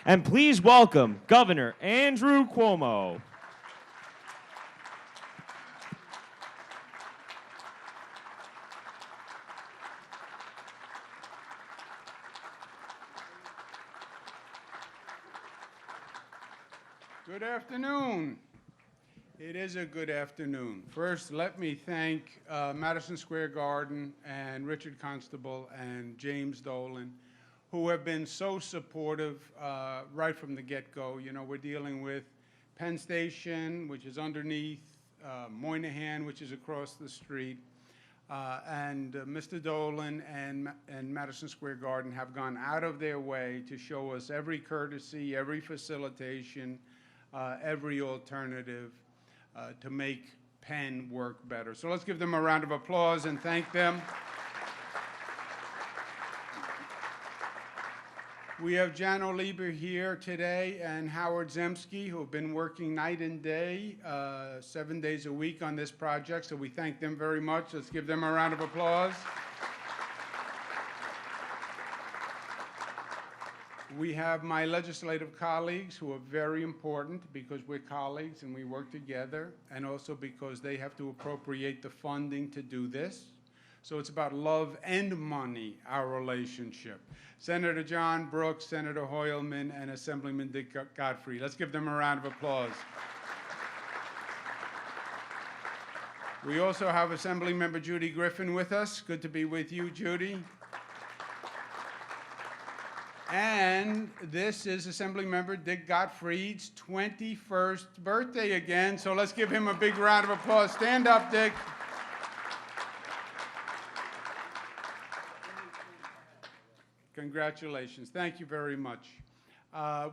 And please welcome Governor Andrew Cuomo. Good afternoon. It is a good afternoon. First, let me thank Madison Square Garden and Richard Constable and James Dolan, who have been so supportive right from the get-go. You know, we're dealing with Penn Station, which is underneath, Moynihan, which is across the street, and Mr. Dolan and Madison Square Garden have gone out of their way to show us every courtesy, every facilitation, every alternative to make Penn work better. So let's give them a round of applause and thank them. We have Jan O'Lieber here today and Howard Zemsky, who have been working night and day, 7 days a week on this project, so we thank them very much. Let's give them a round of applause. We have my legislative colleagues who are very important because we're colleagues and we work together, and also because they have to appropriate the funding to do this. So it's about love and money, our relationship. Senator John Brooks, Senator Hoylman, and Assemblyman Dick Godfrey. Let's give them a round of applause. We also have Assemblymember Judy Griffin with us. Good to be with you, Judy. And this is Assemblymember Dick Gottfried's 21st birthday again, so let's give him a big round of applause. Stand up, Dick. Congratulations. Thank you very much.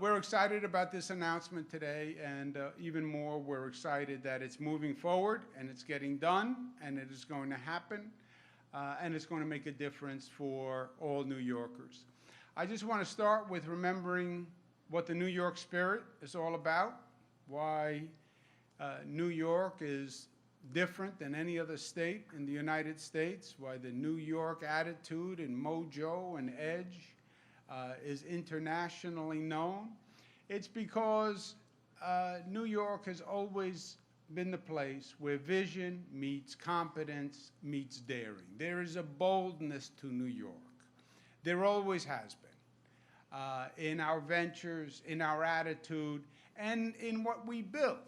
We're excited about this announcement today, and even more, we're excited that it's moving forward, and it's getting done, and it is going to happen, and it's going to make a difference for all New Yorkers. I just want to start with remembering what the New York spirit is all about, why New York is different than any other state in the United States, why the New York attitude and mojo and edge is internationally known. It's because New York has always been the place where vision meets competence meets daring. There is a boldness to New York. There always has been, in our ventures, in our attitude, and in what we built.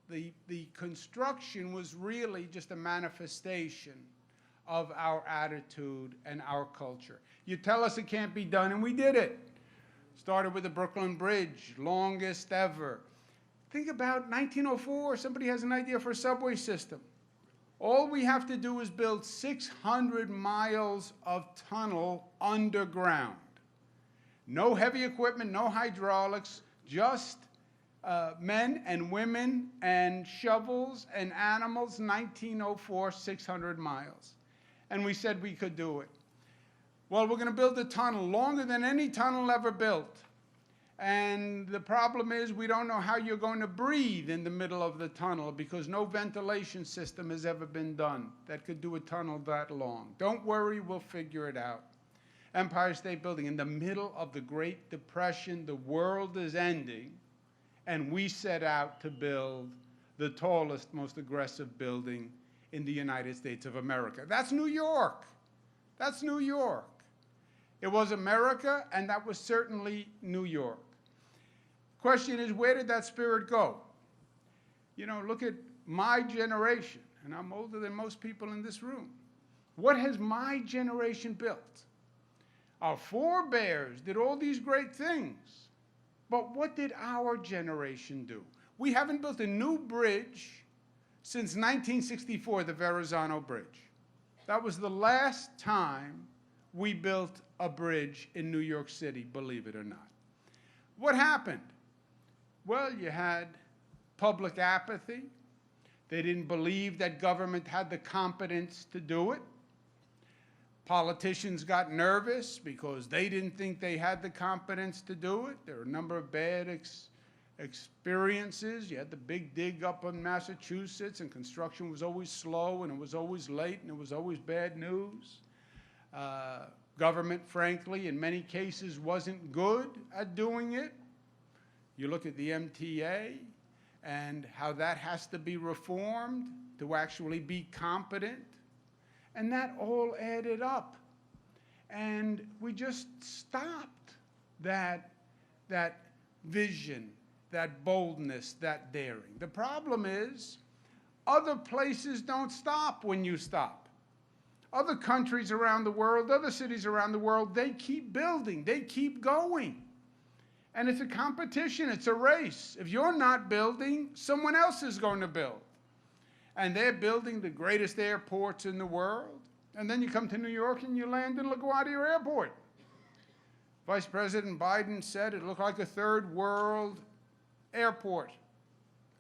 The construction was really just a manifestation of our attitude and our culture. You tell us it can't be done, and we did it. Started with the Brooklyn Bridge, longest ever. Think about 1904, somebody has an idea for a subway system. All we have to do is build 600 miles of tunnel underground. No heavy equipment, no hydraulics, just men and women and shovels and animals, 1904, 600 miles. And we said we could do it. Well, we're going to build a tunnel longer than any tunnel ever built. And the problem is we don't know how you're going to breathe in the middle of the tunnel because no ventilation system has ever been done that could do a tunnel that long. Don't worry, we'll figure it out. Empire State Building, in the middle of the Great Depression, the world is ending, and we set out to build the tallest, most aggressive building in the United States of America. That's New York. That's New York. It was America, and that was certainly New York. Question is, where did that spirit go? You know, look at my generation, and I'm older than most people in this room. What has my generation built? Our forebears did all these great things, but what did our generation do? We haven't built a new bridge since 1964, the Verrazano Bridge. That was the last time we built a bridge in New York City, believe it or not. What happened? Well, you had public apathy. They didn't believe that government had the competence to do it. Politicians got nervous because they didn't think they had the competence to do it. There were a number of bad experiences. You had the big dig up in Massachusetts, and construction was always slow, and it was always late, and it was always bad news. Government, frankly, in many cases wasn't good at doing it. You look at the MTA and how that has to be reformed to actually be competent. And that all added up. And we just stopped that vision, that boldness, that daring. The problem is, other places don't stop when you stop. Other countries around the world, other cities around the world, they keep building, they keep going. And it's a competition, it's a race. If you're not building, someone else is going to build. And they're building the greatest airports in the world. And then you come to New York and you land in LaGuardia Airport. Vice President Biden said it looked like a third world airport.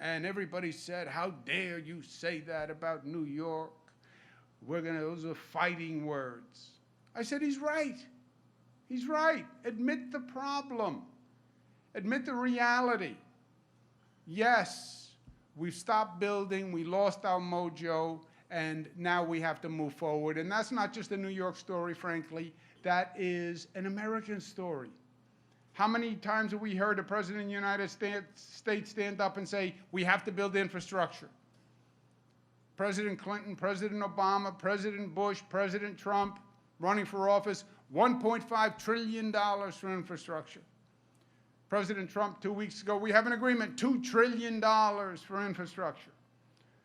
And everybody said, how dare you say that about New York? Those are fighting words. I said, he's right. He's right. Admit the problem. Admit the reality. Yes, we've stopped building, we lost our mojo, and now we have to move forward. And that's not just a New York story, frankly. That is an American story. How many times have we heard the President of the United States stand up and say, we have to build infrastructure? President Clinton, President Obama, President Bush, President Trump, running for office, $1.5 trillion for infrastructure. President Trump 2 weeks ago, we have an agreement, $2 trillion for infrastructure.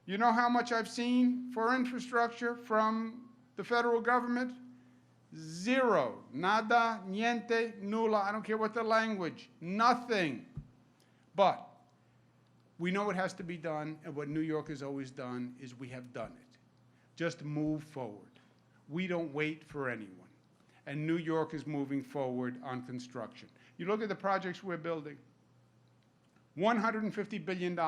You know how much I've seen for infrastructure from the federal government? Zero. Nada, niente, nulla. I don't care what the language. Nothing. But we know it has to be done, and what New York has always done is we have done it. Just move forward. We don't wait for anyone. And New York is moving forward on construction. You look at the projects we're building, $150 billion,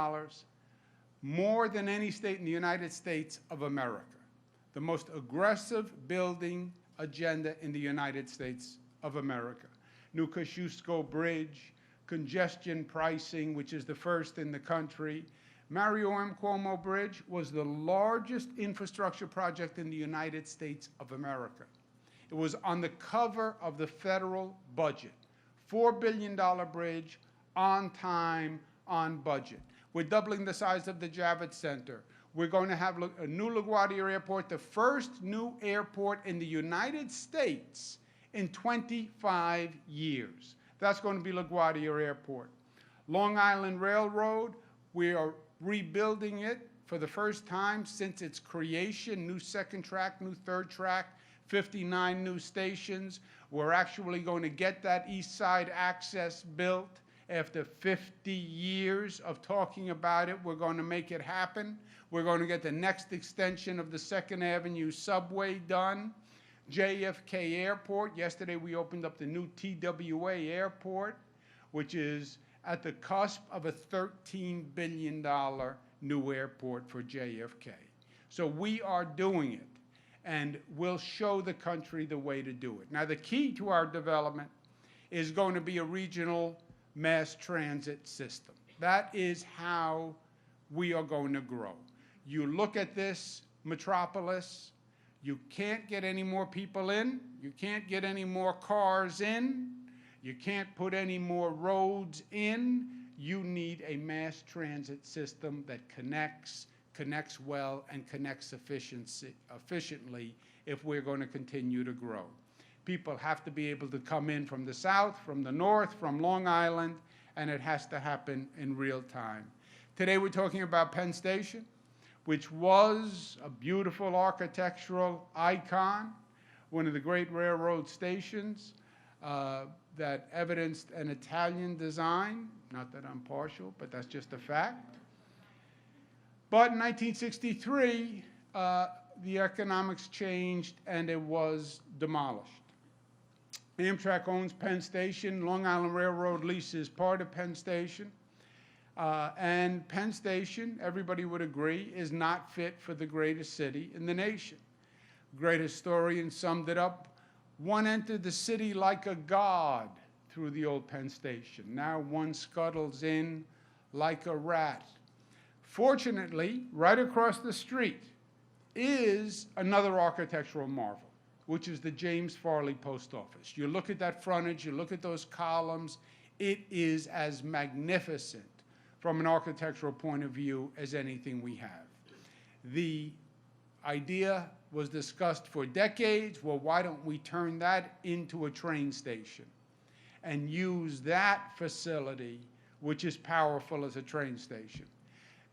more than any state in the United States of America. The most aggressive building agenda in the United States of America. New Kosciuszko Bridge, congestion pricing, which is the first in the country. Mario M. Cuomo Bridge was the largest infrastructure project in the United States of America. It was on the cover of the federal budget. $4 billion bridge, on time, on budget. We're doubling the size of the Javits Center. We're going to have a new LaGuardia Airport, the first new airport in the United States in 25 years. That's going to be LaGuardia Airport. Long Island Railroad, we are rebuilding it for the first time since its creation. New second track, new third track, 59 new stations. We're actually going to get that East Side access built. After 50 years of talking about it, we're going to make it happen. We're going to get the next extension of the 2nd Avenue subway done. JFK Airport, yesterday we opened up the new TWA Airport, which is at the cusp of a $13 billion new airport for JFK. So we are doing it, and we'll show the country the way to do it. Now, the key to our development is going to be a regional mass transit system. That is how we are going to grow. You look at this metropolis, you can't get any more people in, you can't get any more cars in, you can't put any more roads in. You need a mass transit system that connects well, and connects efficiently if we're going to continue to grow. People have to be able to come in from the south, from the north, from Long Island, and it has to happen in real time. Today we're talking about Penn Station, which was a beautiful architectural icon, one of the great railroad stations that evidenced an Italian design. Not that I'm partial, but that's just a fact. But in 1963, the economics changed and it was demolished. Amtrak owns Penn Station. Long Island Railroad leases part of Penn Station. And Penn Station, everybody would agree, is not fit for the greatest city in the nation. Great historian summed it up: one entered the city like a god through the old Penn Station. Now one scuttles in like a rat. Fortunately, right across the street is another architectural marvel. which is the James Farley Post Office. You look at that frontage, you look at those columns, it is as magnificent from an architectural point of view as anything we have. The idea was discussed for decades. Well, why don't we turn that into a train station and use that facility, which is powerful as a train station?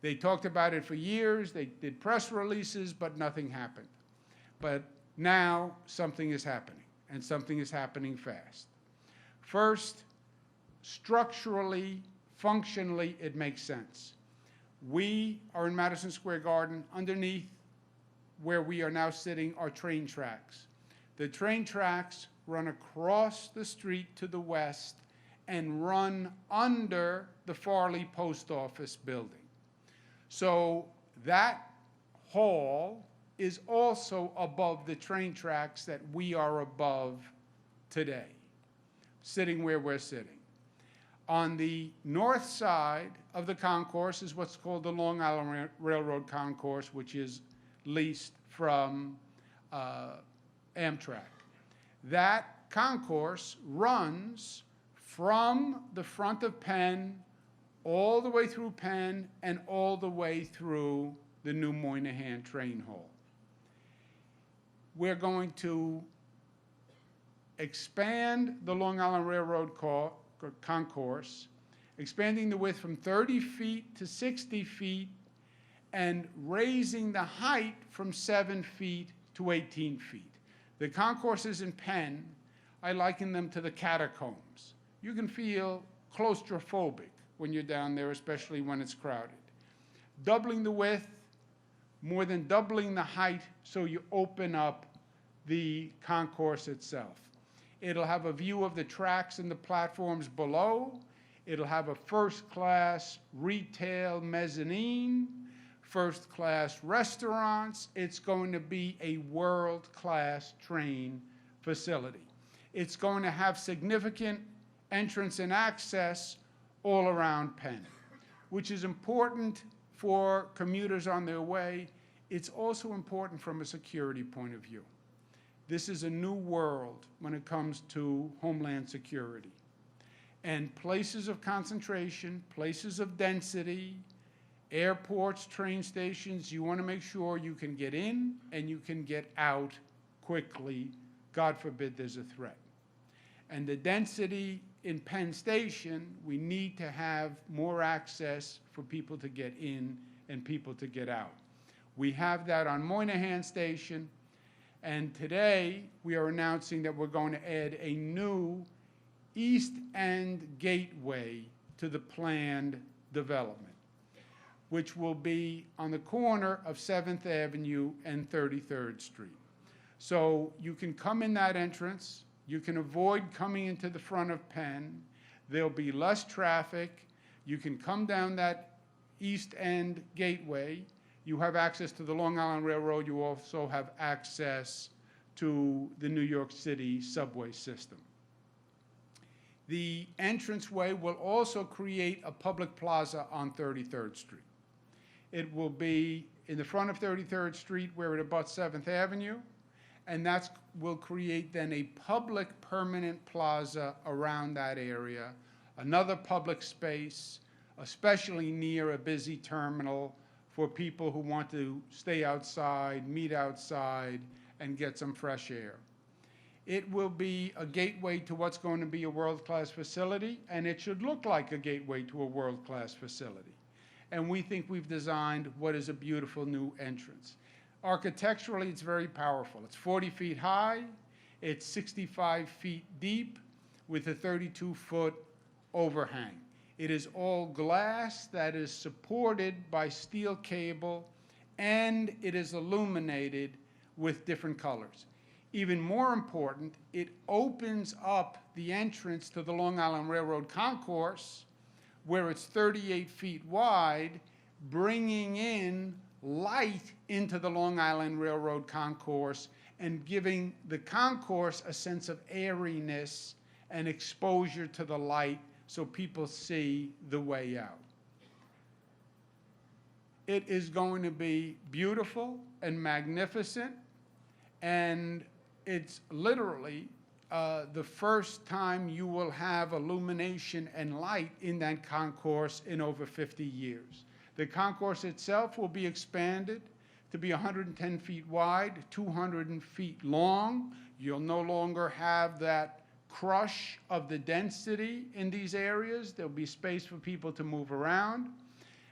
They talked about it for years. They did press releases, but nothing happened. But now something is happening, and something is happening fast. First, structurally, functionally, it makes sense. We are in Madison Square Garden. Underneath where we are now sitting are train tracks. The train tracks run across the street to the west and run under the Farley Post Office building. So that hall is also above the train tracks that we are above today, sitting where we're sitting. On the north side of the concourse is what's called the Long Island Railroad Concourse, which is leased from Amtrak. That concourse runs from the front of Penn all the way through Penn and all the way through the new Moynihan train hall. We're going to expand the Long Island Railroad concourse, expanding the width from 30 feet to 60 feet and raising the height from 7 feet to 18 feet. The concourses in Penn, I liken them to the catacombs. You can feel claustrophobic when you're down there, especially when it's crowded. Doubling the width, more than doubling the height, so you open up the concourse itself. It'll have a view of the tracks and the platforms below. It'll have a first-class retail mezzanine, first-class restaurants. It's going to be a world-class train facility. It's going to have significant entrance and access all around Penn, which is important for commuters on their way. It's also important from a security point of view. This is a new world when it comes to homeland security. And places of concentration, places of density, airports, train stations, you want to make sure you can get in and you can get out quickly. God forbid there's a threat. And the density in Penn Station, we need to have more access for people to get in and people to get out. We have that on Moynihan Station, and today we are announcing that we're going to add a new East End gateway to the planned development, which will be on the corner of 7th Avenue and 33rd Street. So you can come in that entrance. You can avoid coming into the front of Penn. There'll be less traffic. You can come down that East End gateway. You have access to the Long Island Railroad. You also have access to the New York City subway system. The entranceway will also create a public plaza on 33rd Street. It will be in the front of 33rd Street where it abuts 7th Avenue, and that will create then a public permanent plaza around that area, another public space, especially near a busy terminal for people who want to stay outside, meet outside, and get some fresh air. It will be a gateway to what's going to be a world-class facility, and it should look like a gateway to a world-class facility. And we think we've designed what is a beautiful new entrance. Architecturally, it's very powerful. It's 40 feet high, it's 65 feet deep with a 32-foot overhang. It is all glass that is supported by steel cable, and it is illuminated with different colors. Even more important, it opens up the entrance to the Long Island Railroad concourse, where it's 38 feet wide, bringing in light into the Long Island Railroad concourse and giving the concourse a sense of airiness and exposure to the light so people see the way out. It is going to be beautiful and magnificent, and It's literally the first time you will have illumination and light in that concourse in over 50 years. The concourse itself will be expanded to be 110 feet wide, 200 feet long. You'll no longer have that crush of the density in these areas. There'll be space for people to move around.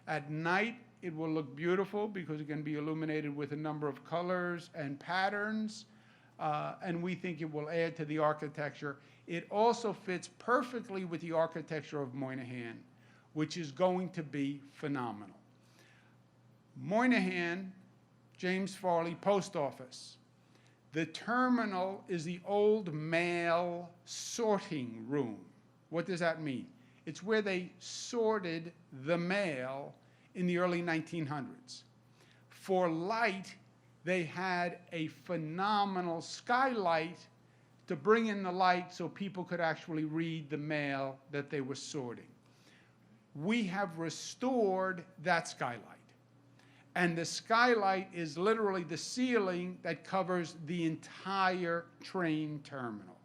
At night, it will look beautiful because it can be illuminated with a number of colors and patterns, and we think it will add to the architecture. It also fits perfectly with the architecture of Moynihan, which is going to be phenomenal. Moynihan, James Farley Post Office. The terminal is the old mail sorting room. What does that mean? It's where they sorted the mail in the early 1900s. For light, they had a phenomenal skylight to bring in the light so people could actually read the mail that they were sorting. We have restored that skylight. And the skylight is literally the ceiling that covers the entire train terminal.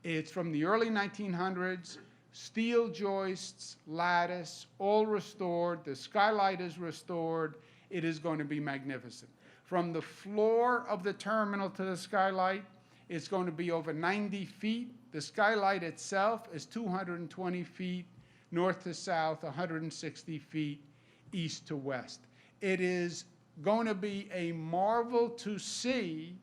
It's from the early 1900s, steel joists, lattice, all restored. The skylight is restored. It is going to be magnificent. From the floor of the terminal to the skylight, it's going to be over 90 feet. The skylight itself is 220 feet north to south, 160 feet east to west. It is going to be a marvel to see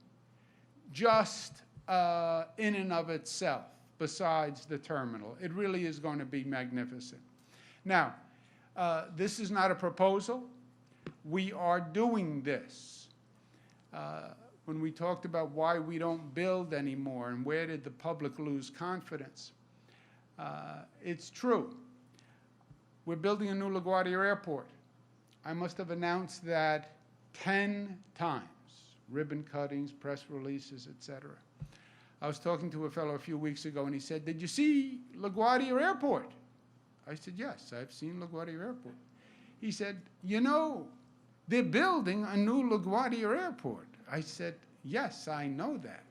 just in and of itself, besides the terminal. It really is going to be magnificent. Now, this is not a proposal. We are doing this. When we talked about why we don't build anymore and where did the public lose confidence, it's true. We're building a new LaGuardia Airport. I must have announced that 10 times, ribbon cuttings, press releases, etc. I was talking to a fellow a few weeks ago, and he said, "Did you see LaGuardia Airport?" I said, "Yes, I've seen LaGuardia Airport." He said, "You know, they're building a new LaGuardia Airport." I said, "Yes, I know that.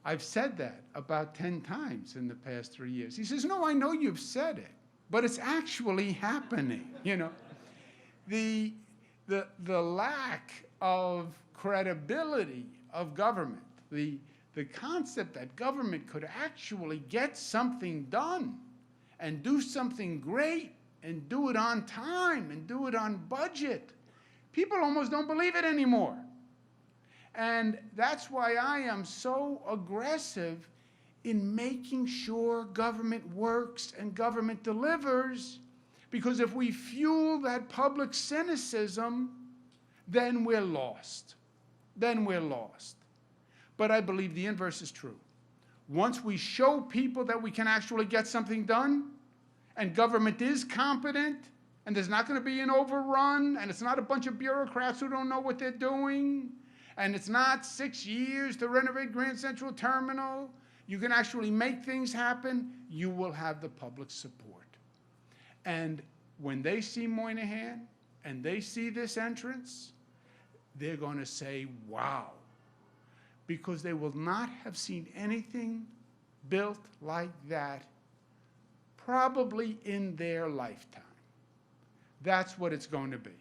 I've said that about 10 times in the past 3 years." He says, "No, I know you've said it, but it's actually happening, you know." The lack of credibility of government, the concept that government could actually get something done and do something great and do it on time and do it on budget, people almost don't believe it anymore. And that's why I am so aggressive in making sure government works and government delivers, because if we fuel that public cynicism, then we're lost. Then we're lost. But I believe the inverse is true. Once we show people that we can actually get something done, and government is competent, and there's not going to be an overrun, and it's not a bunch of bureaucrats who don't know what they're doing, and it's not 6 years to renovate Grand Central Terminal, you can actually make things happen, you will have the public support. And when they see Moynihan and they see this entrance, they're going to say, wow, because they will not have seen anything built like that probably in their lifetime. That's what it's going to be.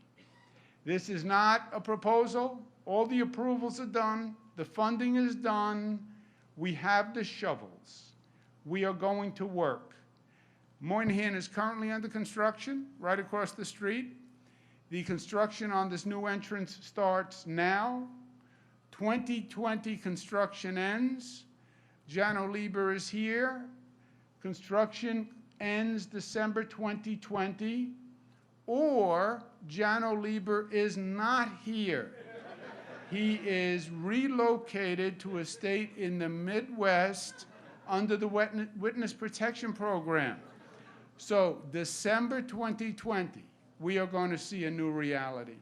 This is not a proposal. All the approvals are done. The funding is done. We have the shovels. We are going to work. Moynihan is currently under construction right across the street. The construction on this new entrance starts now. 2020 construction ends. Jano Lieber is here. Construction ends December 2020. Or Jano Lieber is not here. He is relocated to a state in the Midwest under the Witness Protection Program. So December 2020, we are going to see a new reality.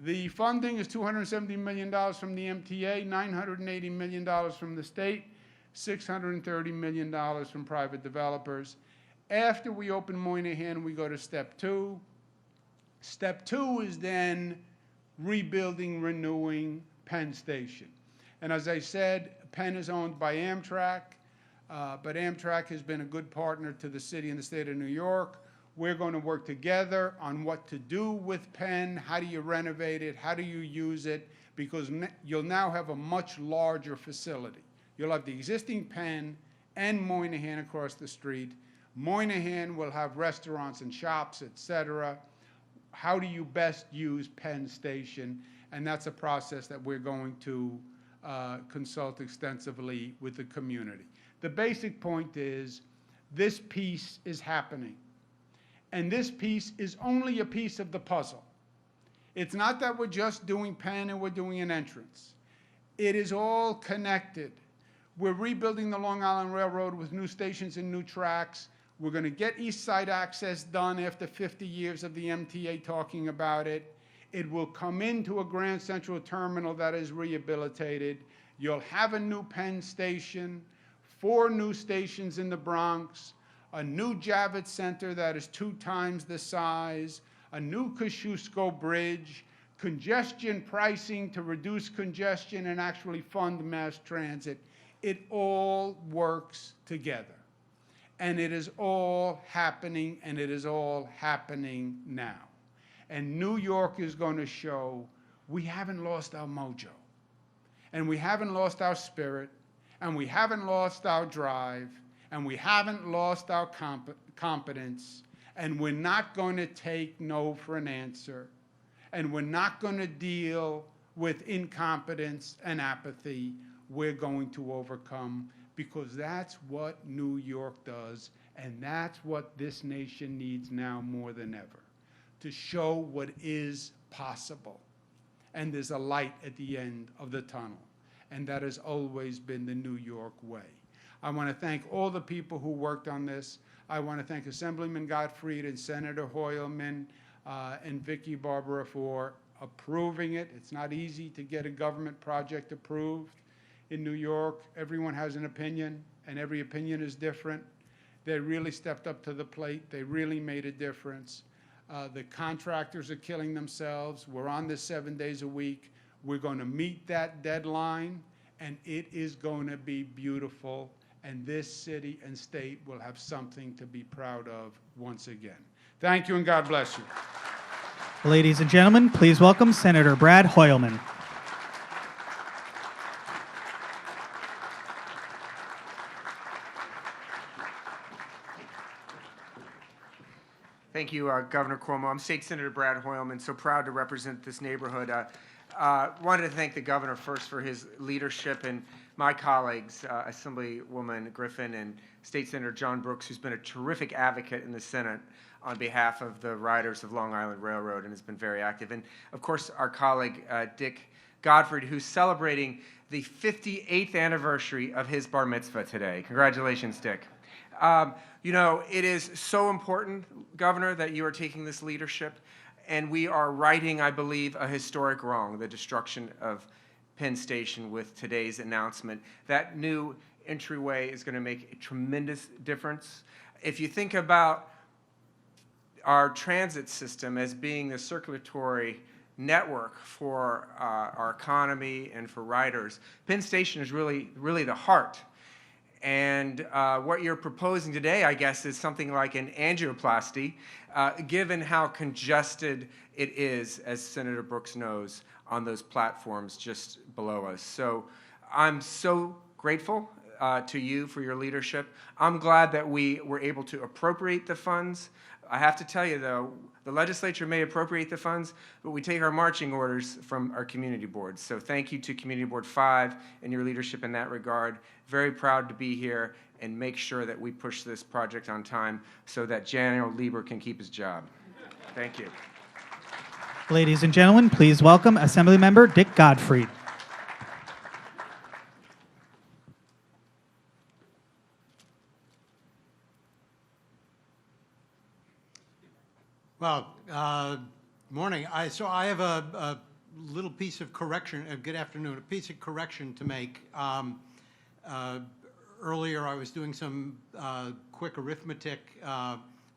The funding is $270 million from the MTA, $980 million from the state, $630 million from private developers. After we open Moynihan, we go to step 2. Step 2 is then rebuilding, renewing Penn Station. And as I said, Penn is owned by Amtrak, but Amtrak has been a good partner to the city and the state of New York. We're going to work together on what to do with Penn. How do you renovate it? How do you use it? Because you'll now have a much larger facility. You'll have the existing Penn and Moynihan across the street. Moynihan will have restaurants and shops, et cetera. How do you best use Penn Station? And that's a process that we're going to consult extensively with the community. The basic point is this piece is happening. And this piece is only a piece of the puzzle. It's not that we're just doing Penn and we're doing an entrance. It is all connected. We're rebuilding the Long Island Railroad with new stations and new tracks. We're going to get East Side access done after 50 years of the MTA talking about it. It will come into a Grand Central Terminal that is rehabilitated. You'll have a new Penn Station, 4 new stations in the Bronx, a new Javits Center that is 2 times the size, a new Kosciuszko Bridge, congestion pricing to reduce congestion and actually fund mass transit. It all works together. And it is all happening, and it is all happening now. And New York is going to show we haven't lost our mojo, and we haven't lost our spirit, and we haven't lost our drive, and we haven't lost our competence, and we're not going to take no for an answer, and we're not going to deal with incompetence and apathy. We're going to overcome, because that's what New York does, and that's what this nation needs now more than ever, to show what is possible. And there's a light at the end of the tunnel, and that has always been the New York way. I want to thank all the people who worked on this. I want to thank Assemblyman Gottfried and Senator Hoylman and Vicky Barbara for approving it. It's not easy to get a government project approved in New York. Everyone has an opinion, and every opinion is different. They really stepped up to the plate. They really made a difference. The contractors are killing themselves. We're on this 7 days a week. We're going to meet that deadline, and it is going to be beautiful, and this city and state will have something to be proud of once again. Thank you, and God bless you. Ladies and gentlemen, please welcome Senator Brad Hoylman. Thank you, Governor Cuomo. I'm State Senator Brad Hoylman, so proud to represent this neighborhood. Wanted to thank the governor first for his leadership, and my colleagues, Assemblywoman Griffin and State Senator John Brooks, who's been a terrific advocate in the Senate on behalf of the riders of Long Island Railroad and has been very active. And, of course, our colleague, Dick Gottfried, who's celebrating the 58th anniversary of his bar mitzvah today. Congratulations, Dick. You know, it is so important, Governor, that you are taking this leadership, and we are righting, I believe, a historic wrong, the destruction of Penn Station with today's announcement. That new entryway is going to make a tremendous difference. If you think about our transit system as being the circulatory network for our economy and for riders, Penn Station is really the heart. And what you're proposing today, I guess, is something like an angioplasty, given how congested it is, as Senator Brooks knows, on those platforms just below us. So I'm so grateful to you for your leadership. I'm glad that we were able to appropriate the funds. I have to tell you, though, the legislature may appropriate the funds, but we take our marching orders from our community boards. So thank you to Community Board 5 and your leadership in that regard. Very proud to be here and make sure that we push this project on time so that General Lieber can keep his job. Thank you. Ladies and gentlemen, please welcome Assemblymember Dick Gottfried. Well, morning. I have a little piece of correction. Good afternoon. A piece of correction to make. Earlier, I was doing some quick arithmetic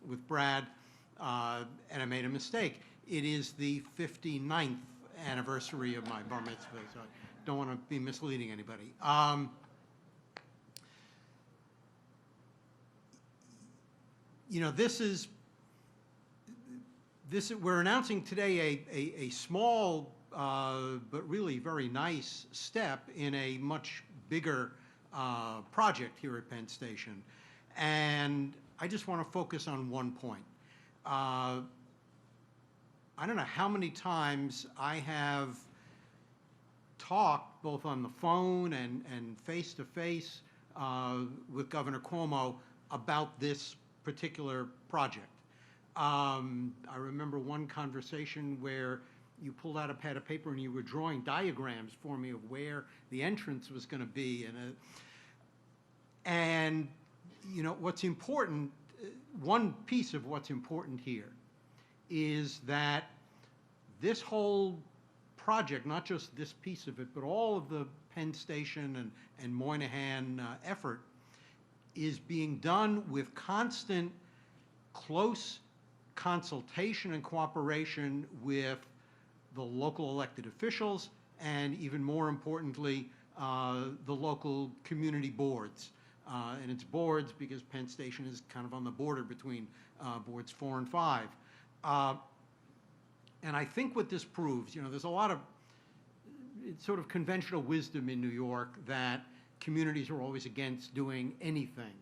with Brad, and I made a mistake. It is the 59th anniversary of my bar mitzvah, so don't want to be misleading anybody. You know, we're announcing today a small but really very nice step in a much bigger project here at Penn Station. And I just want to focus on one point. I don't know how many times I have talked both on the phone and face-to-face with Governor Cuomo about this particular project. I remember one conversation where you pulled out a pad of paper and you were drawing diagrams for me of where the entrance was going to be. And you know, what's important, one piece of what's important here is that this whole project, not just this piece of it, but all of the Penn Station and Moynihan effort is being done with constant, close consultation and cooperation with the local elected officials and, even more importantly, the local community boards. And it's boards because Penn Station is kind of on the border between boards 4 and 5. And I think what this proves, you know, there's a lot of sort of conventional wisdom in New York that communities are always against doing anything.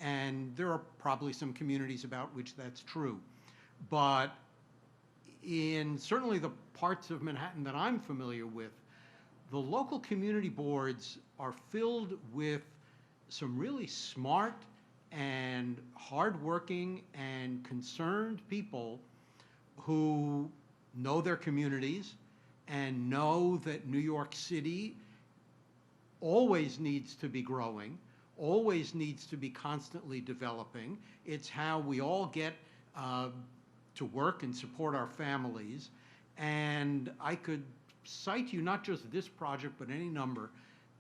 And there are probably some communities about which that's true. But in certainly the parts of Manhattan that I'm familiar with, the local community boards are filled with some really smart and hardworking and concerned people who know their communities and know that New York City always needs to be growing, always needs to be constantly developing. It's how we all get to work and support our families. And I could cite you not just this project, but any number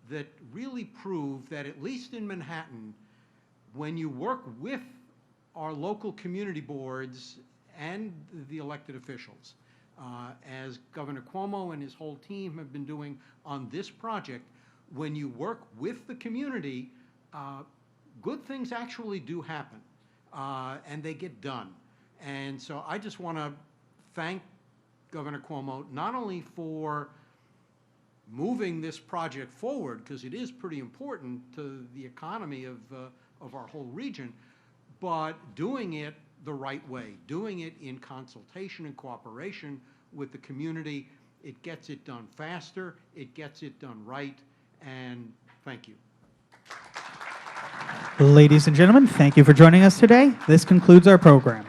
that really prove that, at least in Manhattan, when you work with our local community boards and the elected officials, as Governor Cuomo and his whole team have been doing on this project, when you work with the community, good things actually do happen, and they get done. And so I just want to thank Governor Cuomo not only for moving this project forward, because it is pretty important to the economy of our whole region, but doing it the right way, doing it in consultation and cooperation with the community. It gets it done faster, it gets it done right, and thank you. Ladies and gentlemen, thank you for joining us today. This concludes our program.